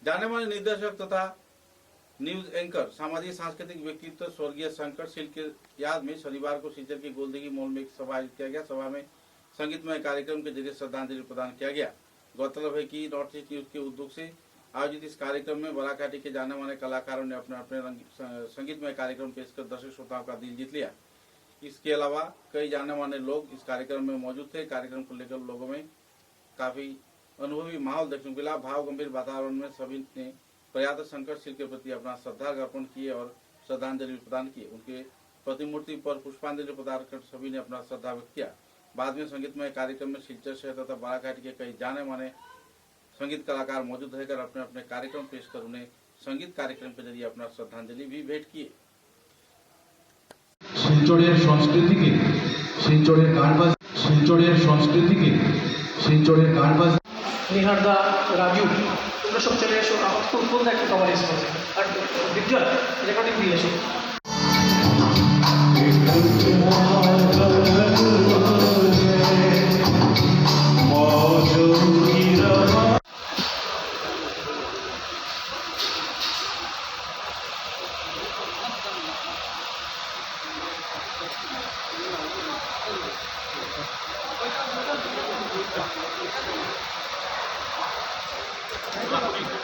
जाने माने निर्देशक तथा न्यूज एंकर सामाजिक सांस्कृतिक व्यक्तित्व स्वर्गीय शंकरशील के याद में शनिवार को सिलचर की गोलदगी मॉल में एक सभा आयोजित किया गया। सभा में संगीतमय कार्यक्रम के जरिए श्रद्धांजलि प्रदान किया गया। गौरतलब है कि नॉर्थ ईस्ट न्यूज के उद्योग से आयोजित इस कार्यक्रम में बलाघाटी के जाने माने कलाकारों ने अपने अपने संगीतमय कार्यक्रम पेश कर दर्शक श्रोताओं का दिल जीत लिया। इसके अलावा कई जाने माने लोग इस कार्यक्रम में मौजूद थे। कार्यक्रम को लेकर लोगों में काफी अनुभवी माहौल देखने को मिला। भाव गंभीर वातावरण में सभी ने प्रयात शंकरशील के प्रति अपना श्रद्धा अर्पण किए और श्रद्धांजलि प्रदान की। उनके प्रतिमूर्ति पर पुष्पांजलि प्रदान कर सभी ने अपना श्रद्धा व्यक्त किया। बाद में संगीतमय कार्यक्रम में सिलचर शहर तथा बालाघाट के कई जाने माने संगीत कलाकार मौजूद रहकर अपने अपने कार्यक्रम पेश कर उन्हें संगीत कार्यक्रम के जरिए अपना श्रद्धांजलि भी भेंट किए। শিলচরের সংস্কৃতিকে শিলচরের গানবাজ নিহারদা রাজু তোমরা সব চলে এসো। আমার ফুল দেখো কভারেজ করছে আর বিদ্যুৎ রেকর্ডিং দিয়ে এসো। Thank you.